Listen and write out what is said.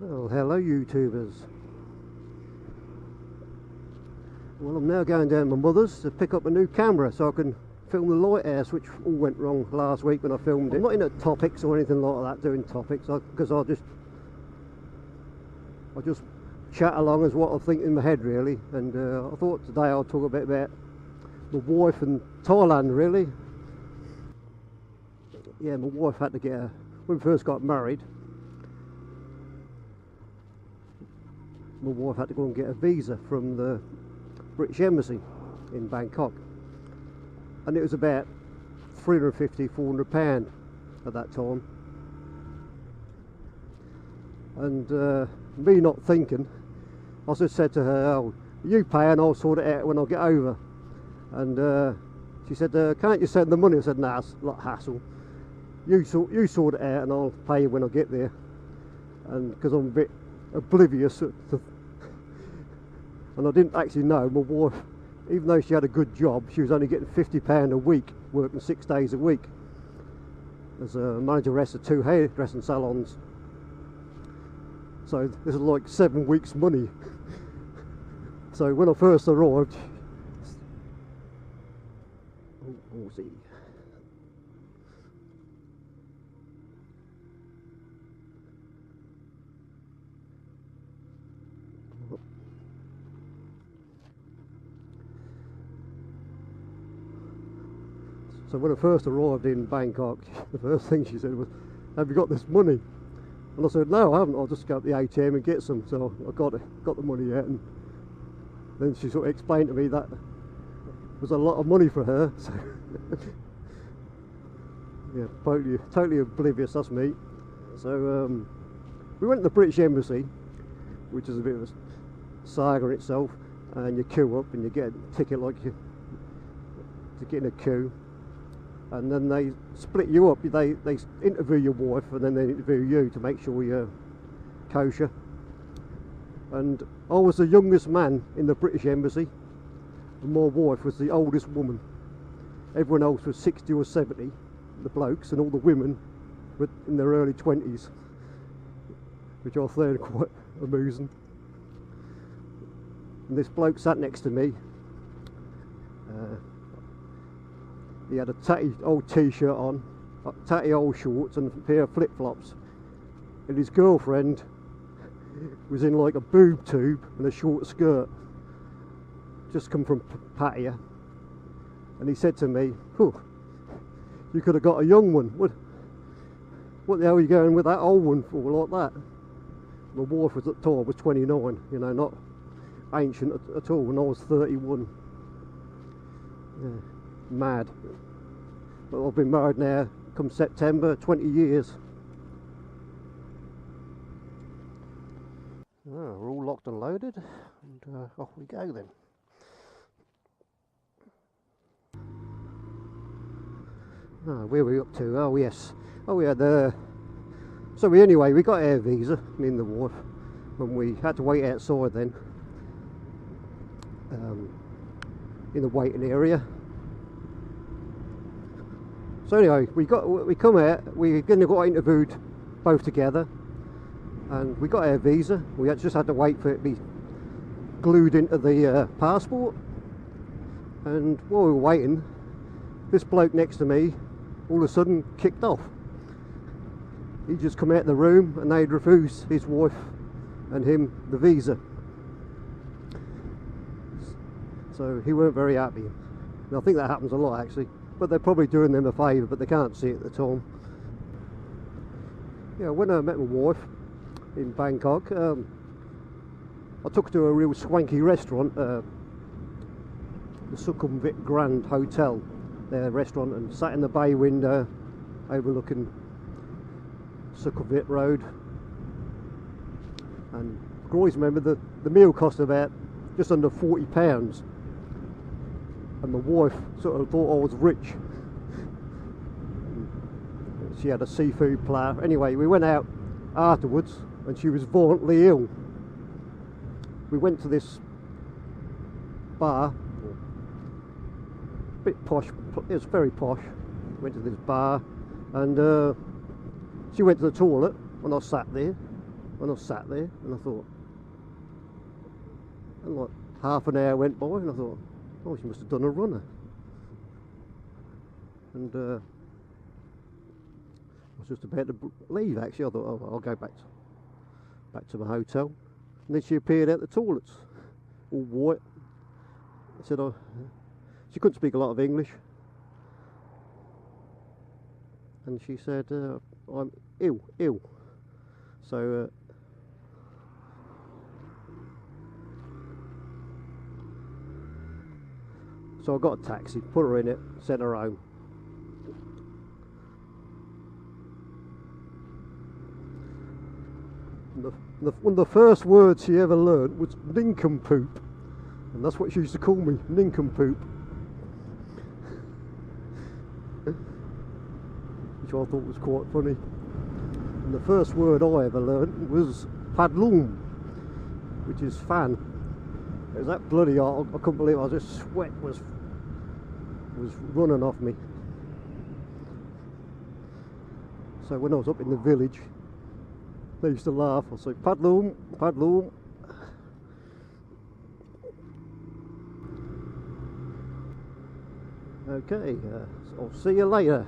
Well, hello YouTubers. Well, I'm now going down to my mother's to pick up a new camera so I can film the lighthouse, which all went wrong last week when I filmed it. I'm not in at topics or anything like that, doing topics, because I just chat along as what I think in my head really. And I thought today I'll talk a bit about my wife and Thailand really. Yeah, my wife had to get when we first got married, my wife had to go and get a visa from the British Embassy in Bangkok, and it was about £350–400 at that time. And me not thinking, I just said to her, "Oh, you pay and I'll sort it out when I get over." And she said, "Can't you send the money?" I said, "Nah, it's a lot of hassle. You sort it out and I'll pay you when I get there." And because I'm a bit oblivious and I didn't actually know, my wife, even though she had a good job, she was only getting £50 a week, working 6 days a week as a manageress of 2 hairdressing salons. So this is like 7 weeks money. So when I first arrived, oh, see. So when I first arrived in Bangkok, the first thing she said was, "Have you got this money?" And I said, "No, I haven't. I'll just go to the ATM and get some." So I got the money out, and then she sort of explained to me that was a lot of money for her. So yeah, totally oblivious. That's me. So we went to the British Embassy, which is a bit of a saga in itself, and you queue up and you get a ticket like you to get in a queue. And then they split you up. They interview your wife and then they interview you to make sure you're kosher. And I was the youngest man in the British Embassy, and my wife was the oldest woman. Everyone else was 60 or 70, the blokes, and all the women were in their early 20s, which I found quite amusing. And this bloke sat next to me. He had a tatty old t-shirt on, tatty old shorts and a pair of flip-flops. And his girlfriend was in like a boob tube and a short skirt, just come from Pattaya. And he said to me, "Oh, you could have got a young one. What the hell are you going with that old one for like that?" My wife was at the time was 29, you know, not ancient at all, and I was 31. Yeah. Mad. But I've been married now, come September, 20 years. Oh, we're all locked and loaded, and off we go then. Oh, where are we up to? Oh yes. Oh yeah, so anyway, we got our visa, me and the wife, when we had to wait outside then, in the waiting area. So anyway, we come out, we got interviewed both together, and we got our visa. We just had to wait for it to be glued into the passport. And while we were waiting, this bloke next to me all of a sudden kicked off. He just come out of the room and they'd refused his wife and him the visa. So he weren't very happy. And I think that happens a lot actually. But they're probably doing them a favour, but they can't see it at the time. Yeah, when I met my wife in Bangkok, I took her to a real swanky restaurant, the Sukhumvit Grand Hotel, their restaurant, and sat in the bay window overlooking Sukhumvit Road. And I can always remember the meal cost about just under £40. And my wife sort of thought I was rich. She had a seafood platter. Anyway, we went out afterwards and she was violently ill. We went to this bar, a bit posh, it was very posh. Went to this bar and she went to the toilet and I sat there And I sat there and I thought, and like half an hour went by and I thought, oh, she must have done a runner. And I was just about to leave actually. I thought, oh, I'll go back to my hotel. And then she appeared out the toilets, all white. I said, oh, she couldn't speak a lot of English. And she said, I'm ill. So so I got a taxi, put her in it, sent her home. One of the first words she ever learnt was nincompoop, and that's what she used to call me, nincompoop, which I thought was quite funny. And the first word I ever learnt was padloom, which is fan. It was that bloody hot, I couldn't believe it. I just sweat was running off me. So when I was up in the village, they used to laugh. I'd say, padloom, padloom. Okay, I'll see you later.